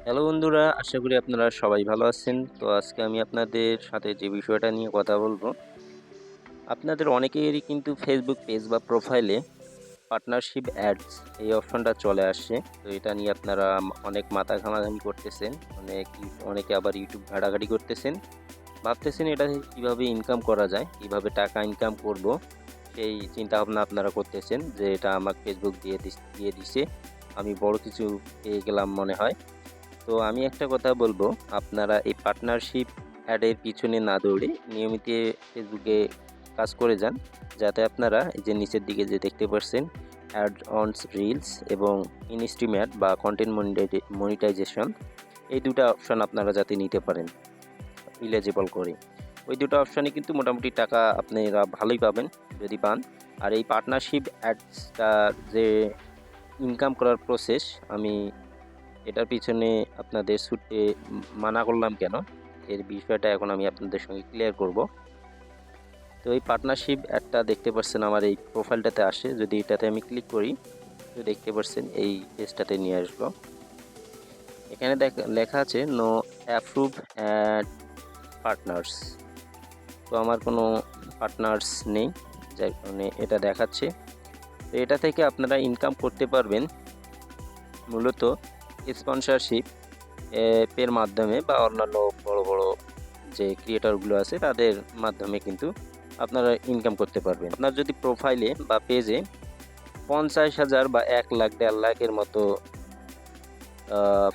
Hello বন্ধুরা, আশা করি আপনারা সবাই ভালো আছেন। তো আজকে আমি আপনাদের সাথে যে বিষয়টা নিয়ে কথা বলবো, আপনাদের অনেকেরই কিন্তু ফেসবুক পেজ বা প্রোফাইলে পার্টনারশিপ অ্যাডস এই অপশনটা চলে আসছে। তো এটা নিয়ে আপনারা অনেক মাথা ঘামাঘামি করতেছেন, অনেকে আবার ইউটিউব ঘাটাঘাটি করতেছেন, ভাবতেছেন এটা থেকে কীভাবে ইনকাম করা যায়, কিভাবে টাকা ইনকাম করব, সেই চিন্তা ভাবনা আপনারা করতেছেন যে এটা আমাকে ফেসবুক দিয়ে দিছে, আমি বড় কিছু পেয়ে গেলাম মনে হয়। তো আমি একটা কথা বলবো, আপনারা এই পার্টনারশিপ অ্যাডের পিছনে না দৌড়ে নিয়মিত ফেসবুকে কাজ করে যান, যাতে আপনারা এই যে নিচের দিকে যে দেখতে পাচ্ছেন অ্যাড অনস রিলস এবং ইনস্ট্রিমেট বা কন্টেন্ট মনিটাইজেশন, এই দুটো অপশন আপনারা যাতে নিতে পারেন ইলিজিবল করে। ওই দুটো অপশানে কিন্তু মোটামুটি টাকা আপনারা ভালোই পাবেন যদি পান। আর এই পার্টনারশিপ অ্যাডসটা যে ইনকাম করার প্রসেস, আমি এটার পিছনে আপনাদের ছুটতে মানা করলাম কেন? এর বিষয়টা এখন আমি আপনাদের সঙ্গে ক্লিয়ার করব। তো এই পার্টনারশিপ অ্যাডটা দেখতে পাচ্ছেন আমার এই প্রোফাইলটাতে আসে। যদি এটাতে আমি ক্লিক করি, তো দেখতে পাচ্ছেন এই পেজটাতে নিয়ে আসবো। এখানে লেখা আছে নো অ্যাপ্রুভ অ্যাড পার্টনার্স। তো আমার কোনো পার্টনার্স নেই, যার কারণে এটা দেখাচ্ছে। তো এটা থেকে আপনারা ইনকাম করতে পারবেন মূলত স্পন্সরশিপ এর মাধ্যমে বা অন্যান্য বড় বড় যে ক্রিয়েটরগুলো আছে তাদের মাধ্যমে কিন্তু আপনারা ইনকাম করতে পারবেন। আপনার যদি প্রোফাইলে বা পেজে 50,000 বা 1 লাখ 1.5 লাখের মতো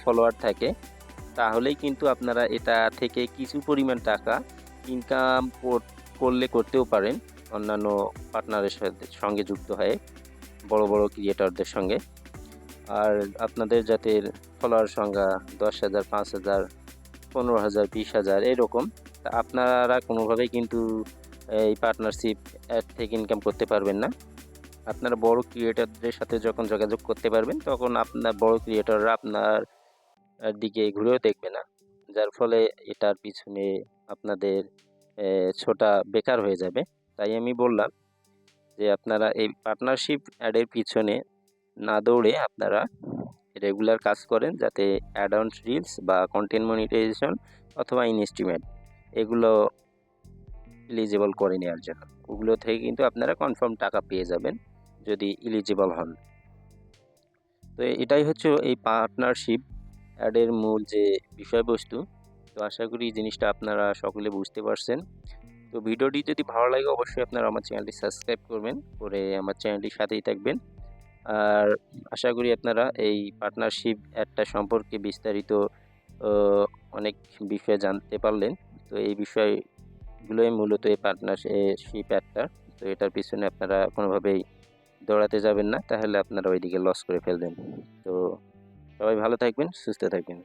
ফলোয়ার থাকে, তাহলেই কিন্তু আপনারা এটা থেকে কিছু পরিমাণ টাকা ইনকাম করতেও পারেন অন্যান্য পার্টনারের সঙ্গে যুক্ত হয়ে, বড় বড় ক্রিয়েটরদের সঙ্গে। আর আপনাদের যাদের ফলোয়ার সংখ্যা 10,000, 5,000, 15,000, 20,000 এরকম, তা আপনারা কোনোভাবেই কিন্তু এই পার্টনারশিপ অ্যাড থেকে ইনকাম করতে পারবেন না। আপনারা বড় ক্রিয়েটরদের সাথে যখন যোগাযোগ করতে পারবেন, তখন আপনার বড় ক্রিয়েটররা আপনার দিকে ঘুরেও দেখবে না। যার ফলে এটার পিছনে আপনাদের ছোটা বেকার হয়ে যাবে। তাই আমি বললাম যে আপনারা এই পার্টনারশিপ অ্যাডের পিছনে না দৌড়ে আপনারা রেগুলার কাজ করেন, যাতে অ্যাড অন রিলস বা কন্টেন্ট মনিটাইজেশন অথবা ইনস্ট্রিমেন্ট এগুলো এলিজিবল করে নেওয়ার জন্য। ওগুলো থেকে কিন্তু আপনারা কনফার্ম টাকা পেয়ে যাবেন যদি এলিজিবল হন। তো এটাই হচ্ছে এই পার্টনারশিপ অ্যাডের মূল যে বিষয়বস্তু। তো আশা করি এই জিনিসটা আপনারা সকলে বুঝতে পারছেন। তো ভিডিওটি যদি ভালো লাগে অবশ্যই আপনারা আমার চ্যানেলটি সাবস্ক্রাইব করবেন, করে আমার চ্যানেলটির সাথেই থাকবেন। আর আশা করি আপনারা এই পার্টনারশিপ অ্যাডটা সম্পর্কে বিস্তারিত অনেক বিষয় জানতে পারলেন। তো এই বিষয়গুলোই মূলত এই পার্টনারশিপ অ্যাডটা। তো এটার পিছনে আপনারা কোনোভাবেই দৌড়াতে যাবেন না, তাহলে আপনারা ওইদিকে লস করে ফেলবেন। তো সবাই ভালো থাকবেন, সুস্থ থাকবেন।